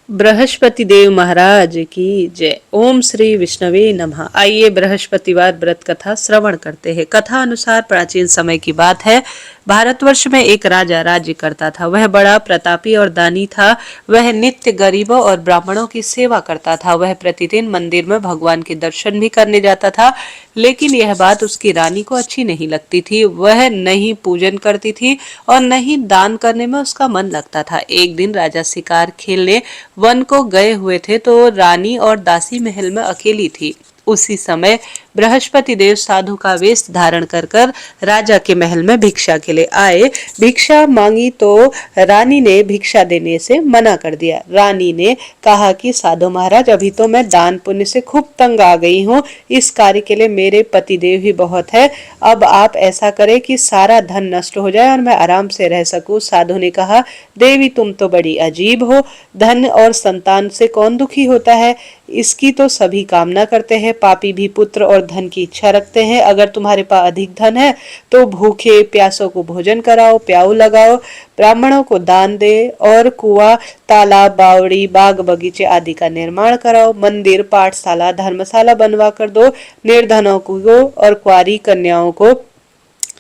बृहस्पति देव महाराज की जय। ओम श्री विष्णवे नमः। आइए बृहस्पतिवार व्रत कथा श्रवण करते हैं। कथा अनुसार प्राचीन समय की बात है। भारतवर्ष में एक राजा राज्य करता था। वह बड़ा प्रतापी और दानी था। वह नित्य गरीबों और ब्राह्मणों की सेवा करता था। वह प्रतिदिन मंदिर में भगवान के दर्शन भी करने जाता था, लेकिन यह बात उसकी रानी को अच्छी नहीं लगती थी। वह नहीं पूजन करती थी और न ही दान करने में उसका मन लगता था। एक दिन राजा शिकार खेलने वन को गए हुए थे तो रानी और दासी महल में अकेली थी। उसी समय बृहस्पति देव साधु का वेश धारण कर कर राजा के महल में भिक्षा के लिए आए। भिक्षा मांगी तो रानी ने भिक्षा देने से मना कर दिया। रानी ने कहा कि साधु महाराज, अभी तो मैं दान पुण्य से खूब तंग आ गई हूँ। इस कार्य के लिए मेरे पतिदेव ही बहुत है। अब आप ऐसा करें कि सारा धन नष्ट हो जाए और मैं आराम से रह सकूं। साधु ने कहा, देवी तुम तो बड़ी अजीब हो। धन और संतान से कौन दुखी होता है? इसकी तो सभी कामना करते हैं। पापी भी पुत्र और धन की इच्छा रखते हैं। अगर तुम्हारे पास अधिक धन है तो भूखे प्यासों को भोजन कराओ, प्याऊ लगाओ, ब्राह्मणों को दान दे और कुआं, तालाब, बावड़ी, बाग बगीचे आदि का निर्माण कराओ। मंदिर, पाठशाला, धर्मशाला बनवा कर दो। निर्धनों को और कुंवारी कन्याओं को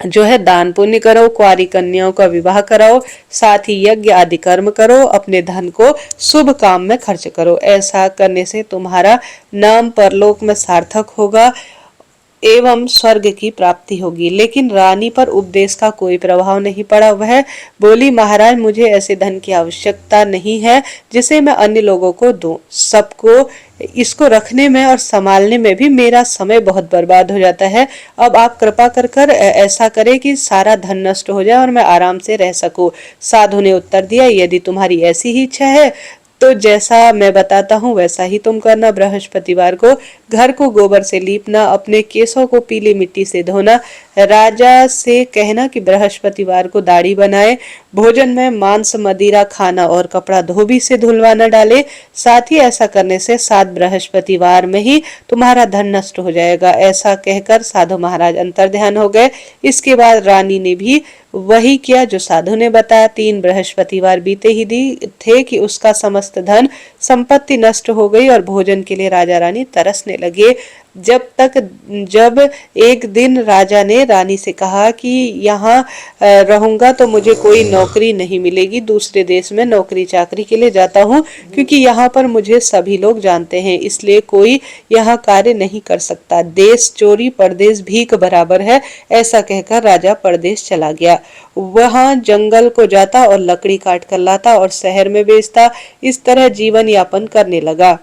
जो है दान पुण्य करो। कुंवारी कन्याओं का विवाह कराओ। साथ ही यज्ञ आदि कर्म करो। अपने धन को शुभ काम में खर्च करो। ऐसा करने से तुम्हारा नाम परलोक में सार्थक होगा एवं स्वर्ग की प्राप्ति होगी। लेकिन रानी पर उपदेश का कोई प्रभाव नहीं पड़ा। वह बोली, महाराज, मुझे ऐसे धन की आवश्यकता नहीं है जिसे मैं अन्य लोगों को दूं। सबको इसको रखने में और संभालने में भी मेरा समय बहुत बर्बाद हो जाता है। अब आप कृपा कर कर ऐसा करें कि सारा धन नष्ट हो जाए और मैं आराम से रह सकूं। साधु ने उत्तर दिया, यदि तुम्हारी ऐसी ही इच्छा है तो जैसा मैं बताता हूँ वैसा ही तुम करना। बृहस्पतिवार को घर को गोबर से लीपना, अपने केसों को पीली मिट्टी से धोना, राजा से कहना कि बृहस्पतिवार को दाढ़ी बनाए, भोजन में मांस, मदिरा खाना और कपड़ा धोबी से धुलवाना डाले। साथ ही ऐसा करने से 7 बृहस्पतिवार में ही तुम्हारा धन नष्ट हो जाएगा। ऐसा कहकर साधु महाराज अंतर ध्यान हो गए। इसके बाद रानी ने भी वही किया जो साधु ने बताया। 3 बृहस्पतिवार बीते ही थे कि उसका समस्त धन संपत्ति नष्ट हो गई और भोजन के लिए राजा रानी तरसने लगे। जब एक दिन राजा ने रानी से कहा कि यहाँ रहूंगा तो मुझे कोई नौकरी नहीं मिलेगी। दूसरे देश में नौकरी चाकरी के लिए जाता हूँ क्योंकि यहाँ पर मुझे सभी लोग जानते हैं, इसलिए कोई यहाँ कार्य नहीं कर सकता। देश चोरी परदेश भीख बराबर है। ऐसा कहकर राजा परदेश चला गया। वहां जंगल को जाता और लकड़ी काट कर लाता और शहर में बेचता। इस तरह जीवन यापन करने लगा।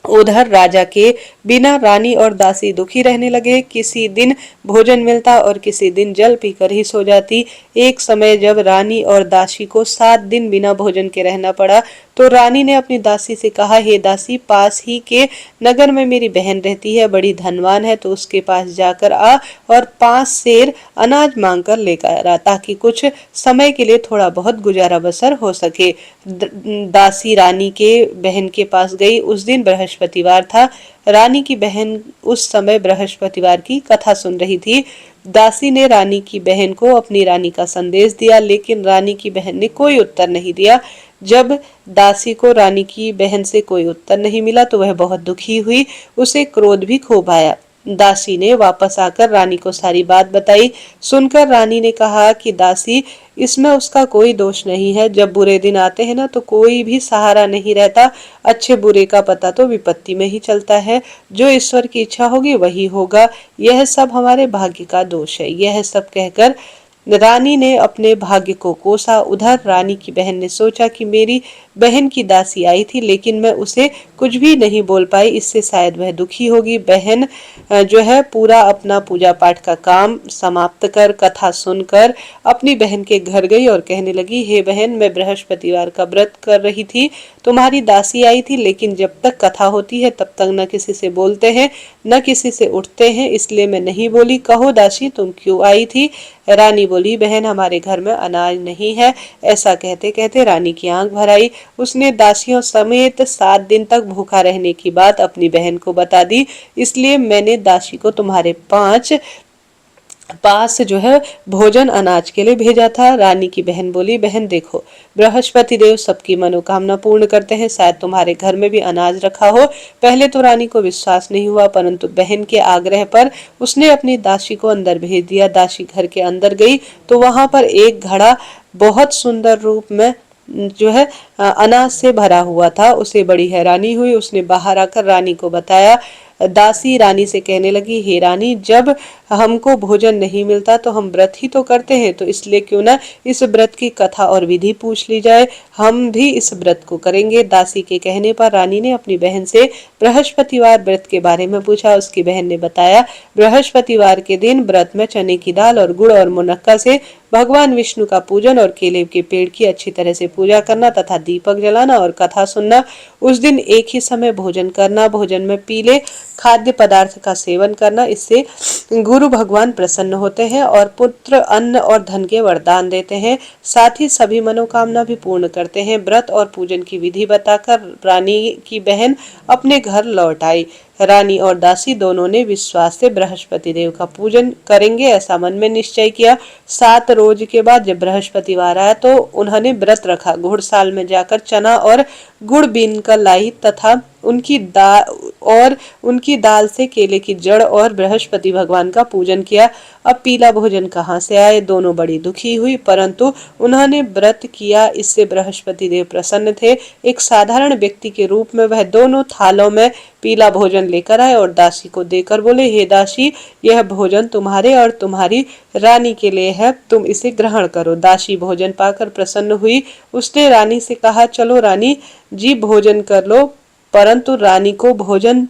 उधर राजा के बिना रानी और दासी दुखी रहने लगे। किसी दिन भोजन मिलता और किसी दिन जल पीकर ही सो जाती। एक समय जब रानी और दासी को 7 दिन बिना भोजन के रहना पड़ा तो रानी ने अपनी दासी से कहा, हे दासी, पास ही के नगर में मेरी बहन रहती है, बड़ी धनवान है, तो उसके पास जाकर आ और 5 सेर अनाज मांग कर लेकर आ, ताकि कुछ समय के लिए थोड़ा बहुत गुजारा बसर हो सके। दासी रानी के बहन के पास गई। उस दिन बृहस्पतिवार था। रानी की बहन उस समय बृहस्पतिवार की कथा सुन रही थी। दासी ने रानी की बहन को अपनी रानी का संदेश दिया, लेकिन रानी की बहन ने कोई उत्तर नहीं दिया। जब दासी को रानी की बहन से कोई उत्तर नहीं मिला तो वह बहुत दुखी हुई। उसे क्रोध भी खूब आया। दासी ने वापस आकर रानी को सारी बात बताई। सुनकर रानी ने कहा कि दासी, इसमें उसका कोई दोष नहीं है। जब बुरे दिन आते हैं ना तो कोई भी सहारा नहीं रहता। अच्छे बुरे का पता तो विपत्ति में ही चलता है। जो ईश्वर की इच्छा होगी वही होगा। यह सब हमारे भाग्य का दोष है। यह सब कहकर रानी ने अपने भाग्य को कोसा। उधर रानी की बहन ने सोचा कि मेरी बहन की दासी आई थी, लेकिन मैं उसे कुछ भी नहीं बोल पाई। इससे शायद वह दुखी होगी। बहन जो है पूरा अपना पूजा पाठ का काम समाप्त कर कथा सुनकर अपनी बहन के घर गई और कहने लगी, हे बहन, मैं बृहस्पतिवार का व्रत कर रही थी। तुम्हारी दासी आई थी, लेकिन जब तक कथा होती है तब तक न किसी से बोलते हैं न किसी से उठते हैं, इसलिए मैं नहीं बोली। कहो दासी, तुम क्यों आई थी? रानी बोली, बहन, हमारे घर में अनाज नहीं है। ऐसा कहते कहते रानी की आंख भर आई। उसने दासियों समेत 7 दिन तक भूखा रहने की बात अपनी बहन को बता दी। इसलिए मैंने दासी को तुम्हारे 5 पास जो है भोजन अनाज के लिए भेजा था। रानी की बहन बोली, बहन देखो, बृहस्पति देव सबकी मनोकामना पूर्ण करते हैं, शायद तुम्हारे घर में भी अनाज रखा हो। पहले तो रानी को विश्वास नहीं हुआ, परंतु बहन के आग्रह पर उसने अपनी दासी को अंदर भेज दिया। दासी घर के अंदर गई तो वहां पर एक घड़ा बहुत सुंदर रूप में जो है अनाज से भरा हुआ था। उसे बड़ी हैरानी हुई। उसने बाहर आकर रानी को बताया। दासी रानी से कहने लगी, हे रानी, जब हमको भोजन नहीं मिलता तो हम व्रत ही तो करते हैं, तो इसलिए क्यों ना इस व्रत की कथा और विधि पूछ ली जाए, हम भी इस व्रत को करेंगे। दासी के कहने पर रानी ने अपनी बहन से बृहस्पतिवार व्रत के बारे में पूछा। उसकी बहन ने बताया, बृहस्पतिवार के दिन व्रत में चने की दाल और गुड़ और मुनक्का से भगवान विष्णु का पूजन और केले के पेड़ की अच्छी तरह से पूजा करना तथा दीपक जलाना और कथा सुनना। उस दिन एक ही समय भोजन करना, भोजन में पीले खाद्य पदार्थ का सेवन करना, इससे गुरु भगवान प्रसन्न होते हैं और पुत्र, अन्न और धन के वरदान देते हैं, साथ ही सभी मनोकामना भी पूर्ण करते हैं। व्रत और पूजन की विधि बताकर रानी की बहन अपने घर लौट आई। रानी और दासी दोनों ने विश्वास से बृहस्पति देव का पूजन करेंगे ऐसा मन में निश्चय किया। 7 रोज के बाद जब बृहस्पतिवार आया तो उन्होंने व्रत रखा। घुड़साल में जाकर चना और गुड़ बीन कर लाई तथा उनकी दाल से केले की जड़ और बृहस्पति भगवान का पूजन किया। अब पीला भोजन कहाँ से आए? दोनों बड़ी दुखी हुई, परंतु उन्होंने व्रत किया, इससे बृहस्पति देव प्रसन्न थे। एक साधारण व्यक्ति के रूप में वह दोनों थालों में पीला भोजन लेकर आए और दासी को देकर बोले, हे दासी, यह भोजन तुम्हारे और तुम्हारी रानी के लिए है, तुम इसे ग्रहण करो। दासी भोजन पाकर प्रसन्न हुई। उसने रानी से कहा, चलो रानी जी भोजन कर लो, परंतु रानी को भोजन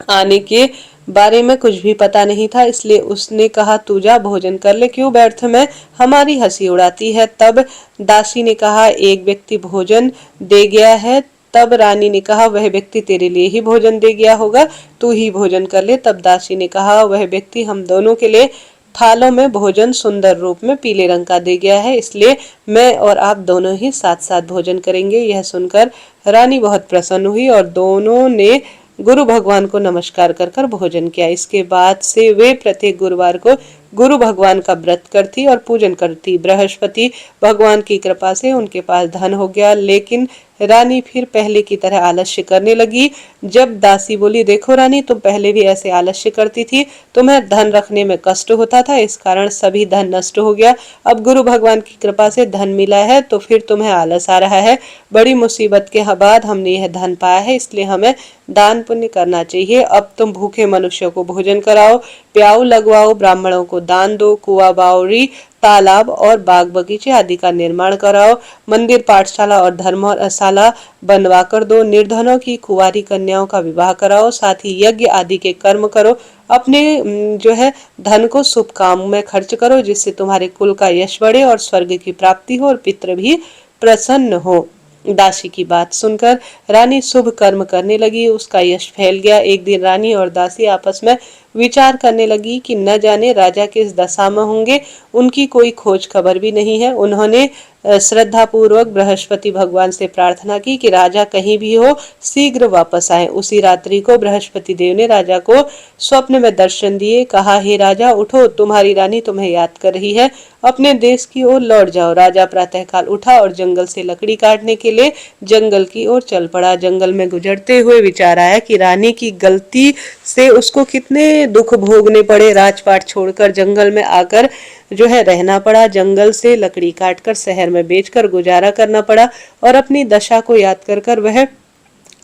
आने के बारे में कुछ भी पता नहीं था, इसलिए उसने कहा, तू जा भोजन कर ले, क्यों व्यर्थ में हमारी हंसी उड़ाती है। तब दासी ने कहा, एक व्यक्ति भोजन दे गया है। तब रानी ने कहा, वह व्यक्ति तेरे लिए ही भोजन दे गया होगा, तू ही भोजन कर ले। तब दासी ने कहा, वह व्यक्ति हम दोनों के लिए थालों में भोजन सुंदर रूप में पीले रंग का दे गया है, इसलिए मैं और आप दोनों ही साथ साथ भोजन करेंगे। यह सुनकर रानी बहुत प्रसन्न हुई और दोनों ने गुरु भगवान को नमस्कार कर कर भोजन किया। इसके बाद से वे प्रत्येक गुरुवार को गुरु भगवान का व्रत करती और पूजन करती। बृहस्पति भगवान की कृपा से उनके पास धन हो गया, लेकिन रानी फिर पहले की तरह आलस्य करने लगी। जब दासी बोली, देखो रानी, तुम पहले भी ऐसे आलस्य करती थी, तुम्हें धन रखने में कष्ट होता था, इस कारण सभी धन नष्ट हो गया। अब गुरु भगवान की कृपा से धन मिला है तो फिर तुम्हें आलस आ रहा है। बड़ी मुसीबत के बाद हमने यह धन पाया है, इसलिए हमें दान पुण्य करना चाहिए। अब तुम भूखे मनुष्यों को भोजन कराओ, प्याऊ लगवाओ, ब्राह्मणों को दान दो, कुआ बावड़ी, तालाब और बाग बगीचे आदि का निर्माण कराओ, मंदिर, पाठशाला और धर्मशाला बनवा कर दो, निर्धनों की कुंवारी कन्याओं का विवाह कराओ, साथ ही यज्ञ आदि के कर्म करो। अपने जो है धन को शुभ काम में खर्च करो, जिससे तुम्हारे कुल का यश बढ़े और स्वर्ग की प्राप्ति हो और पितृ भी प्रसन्न हो। दासी की बात सुनकर रानी शुभ कर्म करने लगी, उसका यश फैल गया। एक दिन रानी और दासी आपस में विचार करने लगी कि न जाने राजा किस दशा में होंगे, उनकी कोई खोज खबर भी नहीं है। उन्होंने श्रद्धा पूर्वक बृहस्पति भगवान से प्रार्थना की कि राजा कहीं भी हो, शीघ्र वापस आए। उसी रात्रि को बृहस्पति देव ने राजा को स्वप्न में दर्शन दिए, कहा, हे राजा उठो, तुम्हारी रानी तुम्हें याद कर रही है, अपने देश की ओर लौट जाओ। राजा प्रातःकाल उठा और जंगल से लकड़ी काटने के लिए जंगल की ओर चल पड़ा। जंगल में गुजरते हुए विचार आया कि रानी की गलती से उसको कितने दुख भोगने पड़े, राजपाट छोड़कर जंगल में आकर जो है रहना पड़ा, जंगल से लकड़ी काटकर शहर में बेचकर गुजारा करना पड़ा और अपनी दशा को याद कर कर वह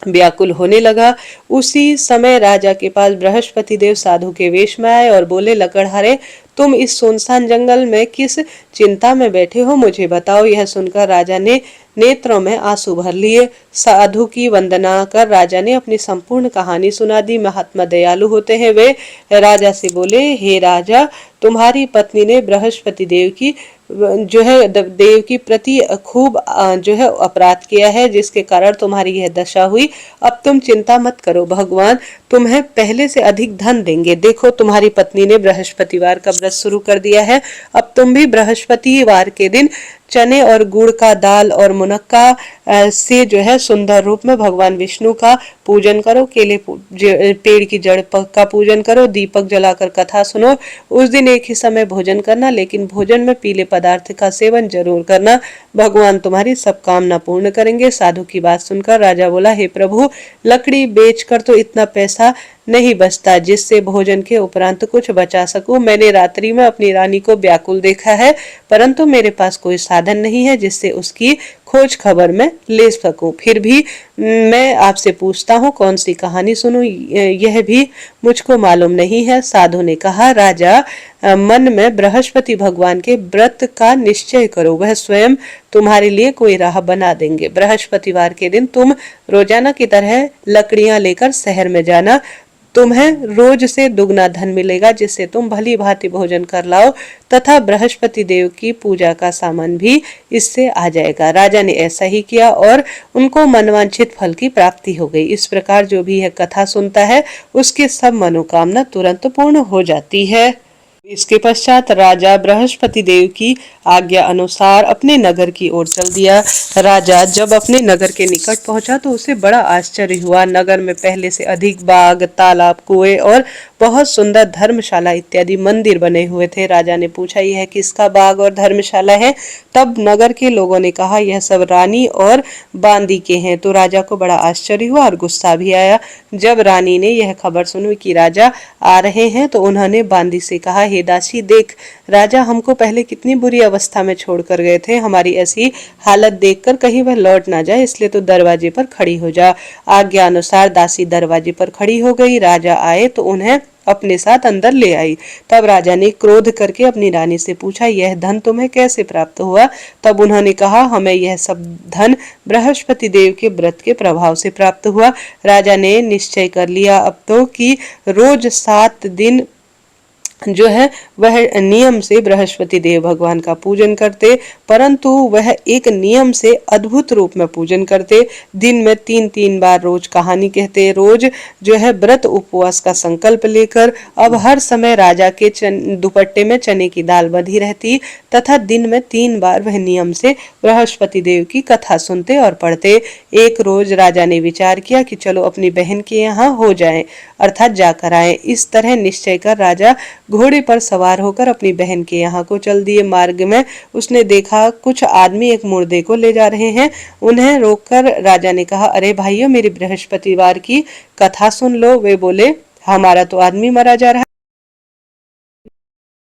व्याकुल होने लगा। उसी समय राजा के पास बृहस्पति देव साधु के वेश में आए और बोले, लकड़हारे, तुम इस सुनसान जंगल में किस चिंता में बैठे हो, मुझे बताओ। यह सुनकर राजा ने नेत्रों में आंसू भर लिए। साधु की वंदना कर राजा ने अपनी संपूर्ण कहानी सुना दी। महात्मा दयालु होते हैं। वे राजा से बोले, हे राजा, तुम्हारी पत्नी ने बृहस्पति देव की प्रति खूब जो है अपराध किया है, जिसके कारण तुम्हारी यह दशा हुई। अब तुम चिंता मत करो, भगवान तुम्हें पहले से अधिक धन देंगे। देखो, तुम्हारी पत्नी ने बृहस्पतिवार का व्रत शुरू कर दिया है, अब तुम भी बृहस्पतिवार के दिन चने और गुड़ का दाल और मुनक्का से जो है सुंदर रूप में भगवान विष्णु का पूजन करो। पेड़ की जड़ का पूजन करो, दीपक जलाकर कथा सुनो। उस दिन एक ही समय भोजन करना, लेकिन भोजन में पीले पदार्थ का सेवन जरूर करना। भगवान तुम्हारी सब कामना पूर्ण करेंगे। साधु की बात सुनकर राजा बोला, हे प्रभु, लकड़ी बेचकर तो इतना पैसा नहीं बचता जिससे भोजन के उपरांत कुछ बचा सकूं। मैंने रात्रि में अपनी रानी को व्याकुल देखा है, परंतु मेरे पास कोई साधन नहीं है जिससे उसकी खोज खबर मैं ले सकूं। फिर भी मैं आपसे पूछता हूँ, कौन सी कहानी सुनूं, यह भी मुझको मालूम नहीं है। साधु ने कहा, राजा, मन में बृहस्पति भगवान के व्रत का निश्चय करो, वह स्वयं तुम्हारे लिए कोई राह बना देंगे। बृहस्पतिवार के दिन तुम रोजाना की तरह लकड़ियां लेकर शहर में जाना। तुम्हें रोज से दुगना धन मिलेगा, जिससे तुम भली भांति भोजन कर लाओ तथा बृहस्पति देव की पूजा का सामान भी इससे आ जाएगा। राजा ने ऐसा ही किया और उनको मनवांछित फल की प्राप्ति हो गई। इस प्रकार जो भी यह कथा सुनता है उसकी सब मनोकामना तुरंत पूर्ण हो जाती है। इसके पश्चात राजा बृहस्पति देव की आज्ञा अनुसार अपने नगर की ओर चल दिया। राजा जब अपने नगर के निकट पहुंचा तो उसे बड़ा आश्चर्य हुआ। नगर में पहले से अधिक बाग, तालाब, कुएं और बहुत सुंदर धर्मशाला इत्यादि मंदिर बने हुए थे। राजा ने पूछा, यह किसका बाग और धर्मशाला है? तब नगर के लोगों ने कहा, यह सब रानी और बांदी के हैं। तो राजा को बड़ा आश्चर्य हुआ और गुस्सा भी आया। जब रानी ने यह खबर सुनी कि राजा आ रहे हैं तो उन्होंने बांदी से कहा, हे दासी, देख, राजा हमको पहले कितनी बुरी अवस्था में छोड़कर गए थे। हमारी ऐसी हालत देखकर कहीं वह लौट ना जाए, इसलिए तो दरवाजे पर खड़ी हो जा। आज्ञा अनुसार दासी दरवाजे पर खड़ी हो गई। राजा आए तो उन्हें अपने साथ अंदर ले आई। तब राजा ने क्रोध करके अपनी रानी से पूछा, यह धन तुम्हें कैसे प्राप्त हुआ? तब उन्होंने कहा, हमें यह सब धन बृहस्पति देव के व्रत के प्रभाव से प्राप्त हुआ। राजा ने निश्चय कर लिया अब तो कि रोज 7 दिन जो है वह नियम से बृहस्पति देव भगवान का पूजन करते, परंतु वह एक नियम से अद्भुत रूप में पूजन करते। दिन में 3-3 बार रोज कहानी कहते, रोज जो है व्रत उपवास का संकल्प लेकर। अब हर समय राजा के दुपट्टे में चने की दाल बंधी रहती तथा दिन में 3 बार वह नियम से बृहस्पति देव की कथा सुनते और पढ़ते। एक रोज राजा ने विचार किया कि चलो अपनी बहन के यहाँ हो जाएं, अर्थात जाकर आए। इस तरह निश्चय कर राजा घोड़े पर सवार होकर अपनी बहन के यहाँ को चल दिए। मार्ग में उसने देखा कुछ आदमी एक मुर्दे को ले जा रहे हैं। उन्हें रोककर राजा ने कहा, अरे भाइयों, मेरी बृहस्पतिवार की कथा सुन लो। वे बोले, हमारा तो आदमी मरा जा रहा है।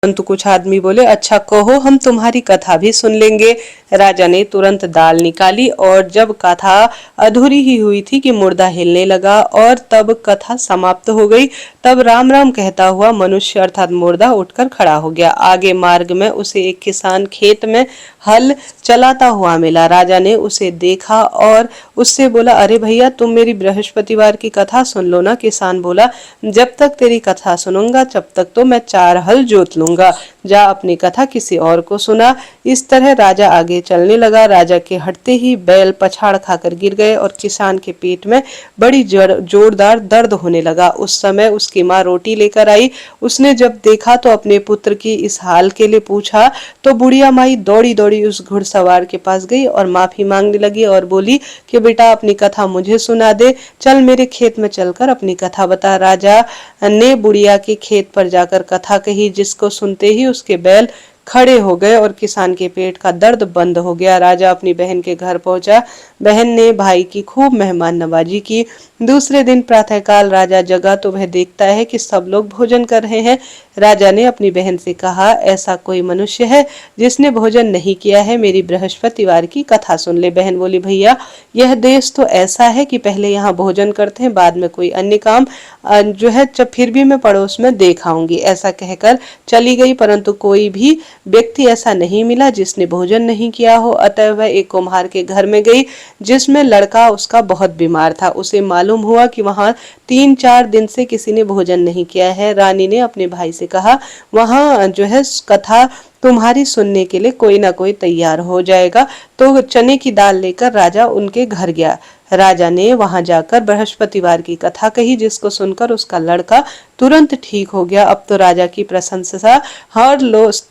परंतु कुछ आदमी बोले, अच्छा कहो, हम तुम्हारी कथा भी सुन लेंगे। राजा ने तुरंत दाल निकाली और जब कथा अधूरी ही हुई थी कि मुर्दा हिलने लगा और तब कथा समाप्त हो गई। तब राम राम कहता हुआ मनुष्य अर्थात मुर्दा उठकर खड़ा हो गया। आगे मार्ग में उसे एक किसान खेत में हल चलाता हुआ मिला। राजा ने उसे देखा और उससे बोला, अरे भैया, तुम मेरी बृहस्पतिवार की कथा सुन लो ना। किसान बोला, जब तक तेरी कथा सुनूंगा तब तक तो मैं 4 हल जोत लूंगा। जा अपनी कथा किसी और को सुना। इस तरह राजा आगे चलने लगा। राजा के हटते ही बैल पछाड़ खाकर गिर गए और किसान के पेट में बड़ी जोरदार दर्द होने लगा। उस समय उसकी माँ रोटी लेकर आई। उसने जब देखा तो अपने पुत्र की इस हाल के लिए पूछा तो बुढ़िया माई दौड़ी दौड़ी उस घुड़सवार के पास गई और माफी मांगने लगी और बोली कि बेटा, अपनी कथा मुझे सुना दे, चल मेरे खेत में चलकर अपनी कथा बता। राजा ने बुढ़िया के खेत पर जाकर कथा कही, जिसको सुनते ही उसके बैल खड़े हो गए और किसान के पेट का दर्द बंद हो गया। राजा अपनी बहन के घर पहुंचा। बहन ने भाई की खूब मेहमान नवाजी की। दूसरे दिन प्रातःकाल राजा जगा तो वह देखता है कि सब लोग भोजन कर रहे हैं। राजा ने अपनी बहन से कहा, ऐसा कोई मनुष्य है जिसने भोजन नहीं किया है? मेरी बृहस्पतिवार की कथा सुन ले। बहन बोली, भैया, यह देश तो ऐसा है कि पहले यहाँ भोजन करते हैं, बाद में कोई अन्य काम जो है फिर भी मैं पड़ोस में देख आऊंगी। ऐसा कहकर चली गई, परंतु कोई भी व्यक्ति ऐसा नहीं मिला जिसने भोजन नहीं किया हो। अतः वह एक कुम्हार के घर में गई जिसमें लड़का उसका बहुत बीमार था। उसे मालूम हुआ कि वहां 3-4 दिन से किसी ने भोजन नहीं किया है। रानी ने अपने भाई से कहा, वहां जो है कथा तुम्हारी सुनने के लिए कोई ना कोई तैयार हो जाएगा। तो चने की दाल लेकर राजा उनके घर गया। राजा ने वहां जाकर बृहस्पतिवार की कथा कही, जिसको सुनकर उसका लड़का तुरंत ठीक हो गया। अब तो राजा की प्रशंसा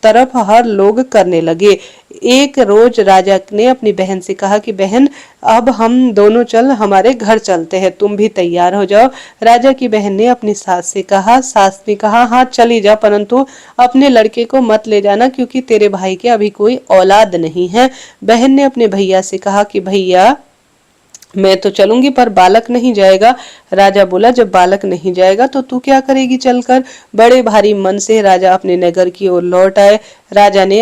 तरफ हर लोग करने लगे। एक रोज राजा ने अपनी बहन से कहा कि बहन, अब हम दोनों चल हमारे घर चलते हैं, तुम भी तैयार हो जाओ। राजा की बहन ने अपनी सास से कहा। सास ने कहा, हाँ चली जा, परंतु अपने लड़के को मत ले जाना, क्योंकि तेरे भाई के अभी कोई औलाद नहीं है। बहन ने अपने भैया से कहा कि भैया, मैं तो चलूंगी पर बालक नहीं जाएगा। राजा बोला, जब बालक नहीं जाएगा तो तू क्या करेगी चलकर। बड़े भारी मन से राजा अपने नगर की ओर लौट आए। राजा ने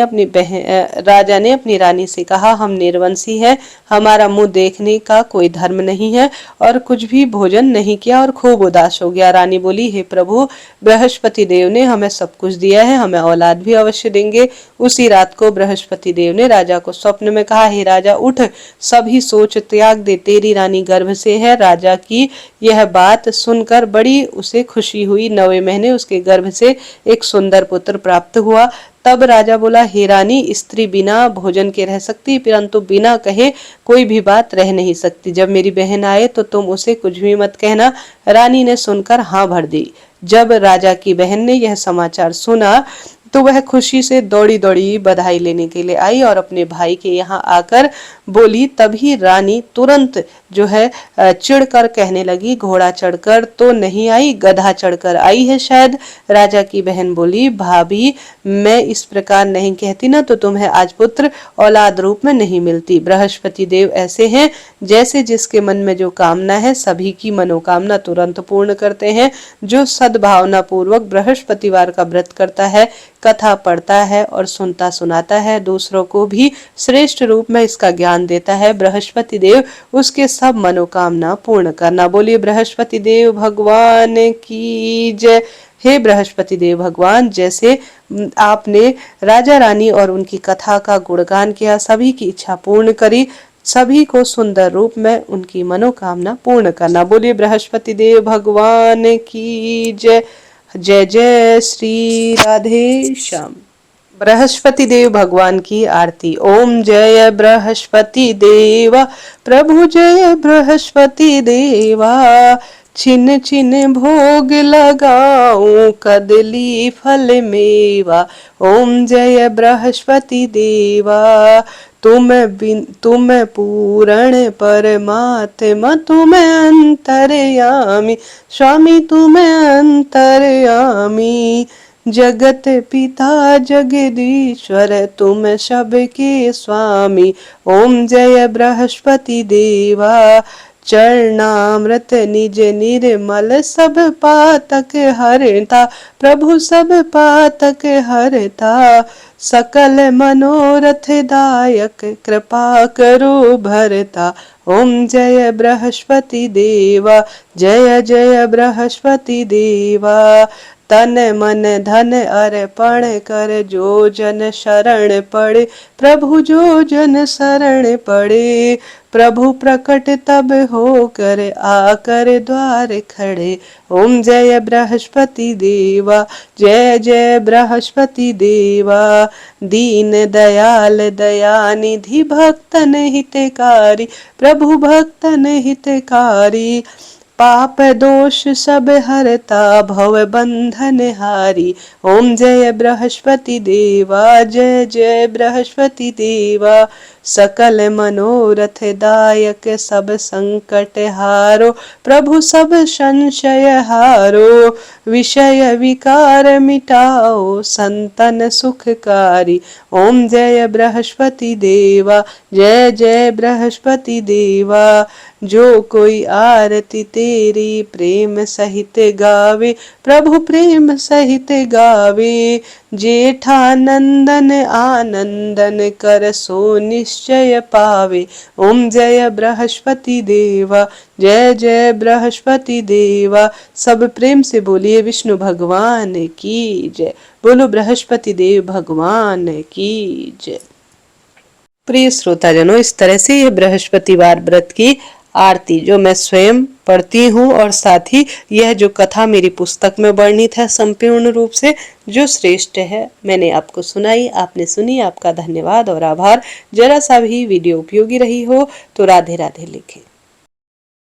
अपनी रानी से कहा, हम निर्वंशी हैं, हमारा मुंह देखने का कोई धर्म नहीं है, और कुछ भी भोजन नहीं किया और खूब उदास हो गया। रानी बोली, हे प्रभु, बृहस्पति देव ने हमें सब कुछ दिया है, हमें औलाद भी अवश्य देंगे। उसी रात को बृहस्पति देव ने राजा को स्वप्न में कहा, हे राजा, उठ, सभी सोच त्याग दे, तेरी रानी गर्भ से है। राजा की यह बात सुनकर बड़ी उसे खुशी हुई। 9वें महीने उसके गर्भ से एक सुंदर पुत्र प्राप्त हुआ। तब राजा बोला, हे रानी, स्त्री बिना भोजन के रह सकती, परंतु बिना कहे कोई भी बात रह नहीं सकती। जब मेरी बहन आए तो तुम उसे कुछ भी मत कहना। रानी ने सुनकर हाँ भर दी। जब राजा की बहन ने यह समाचार सुना तो वह खुशी से दौड़ी दौड़ी बधाई लेने के लिए आई और अपने भाई के यहाँ आकर बोली। तभी रानी तुरंत जो है चिढ़कर कहने लगी, घोड़ा चढ़कर तो नहीं आई, गधा चढ़कर आई है शायद। राजा की बहन बोली, भाभी, मैं इस प्रकार नहीं कहती ना, तो तुम्हें आज पुत्र औलाद रूप में नहीं मिलती। बृहस्पति देव ऐसे हैं, जैसे जिसके मन में जो कामना है सभी की मनोकामना तुरंत पूर्ण करते हैं। जो सद्भावना पूर्वक बृहस्पतिवार का व्रत करता है, कथा पढ़ता है और सुनता सुनाता है, दूसरों को भी श्रेष्ठ रूप में इसका ज्ञान देता है, बृहस्पति देव उसके सब मनोकामना पूर्ण करना। बोलिए बृहस्पति देव भगवान की जय। हे बृहस्पति देव भगवान, जैसे आपने राजा रानी और उनकी कथा का गुणगान किया, सभी की इच्छा पूर्ण करी, सभी को सुंदर रूप में उनकी मनोकामना पूर्ण करना। बोलिए बृहस्पति देव भगवान की जय। जय जय श्री राधे श्याम। बृहस्पति देव भगवान की आरती। ओम जय बृहस्पति देवा, प्रभु जय बृहस्पति देवा, छिन छिन भोग लगाऊं, कदली फल मेवा। ओम जय बृहस्पति देवा, तुम पूर्ण परमात्मा, तुम अंतर्यामी, स्वामी तुम अंतर्यामी। जगत पिता जगदीश्वर, तुम सबके स्वामी। ओम जय बृहस्पति देवा, चरणामृत निज निर्मल, सब पातक हरता, प्रभु सब पातक हरता। सकल मनोरथ दायक, कृपा करो भरता। ओम जय बृहस्पति देवा, जय जय बृहस्पति देवा। तन मन धन अर्पण कर, जो जन शरण पड़े, प्रभु जो जन शरण पड़े। प्रभु प्रकट तब होकर, आकर द्वार खड़े। ओम जय बृहस्पति देवा, जय जय बृहस्पति देवा। दीन दयाल दयानिधि, भक्तन हितकारी, प्रभु भक्तन हितकारी। पाप दोष सब हरता, भव बंधन हारी। ओम जय बृहस्पति देवा, जय जय बृहस्पति देवा। सकल मनोरथ दायक, सब संकट हारो, प्रभु सब संशय हारो। विषय विकार मिटाओ, संतन सुखकारी। ओम जय बृहस्पति देवा, जय जय बृहस्पति देवा। जो कोई आरती तेरी प्रेम सहित गावे, प्रभु प्रेम सहित गावे। जेठानंदन आनंदन कर, सो निश्चय पावे। ओम जय बृहस्पति देवा, जय जय बृहस्पति देवा। सब प्रेम से बोलिए विष्णु भगवान की जय। बोलो बृहस्पति देव भगवान की जय। प्रिय श्रोताजनों, इस तरह से यह बृहस्पतिवार व्रत की आरती जो मैं स्वयं पढ़ती हूँ और साथ ही यह जो कथा मेरी पुस्तक में वर्णित है संपूर्ण रूप से जो श्रेष्ठ है मैंने आपको सुनाई, आपने सुनी, आपका धन्यवाद और आभार। जरा सा भी वीडियो उपयोगी रही हो तो राधे राधे लिखें।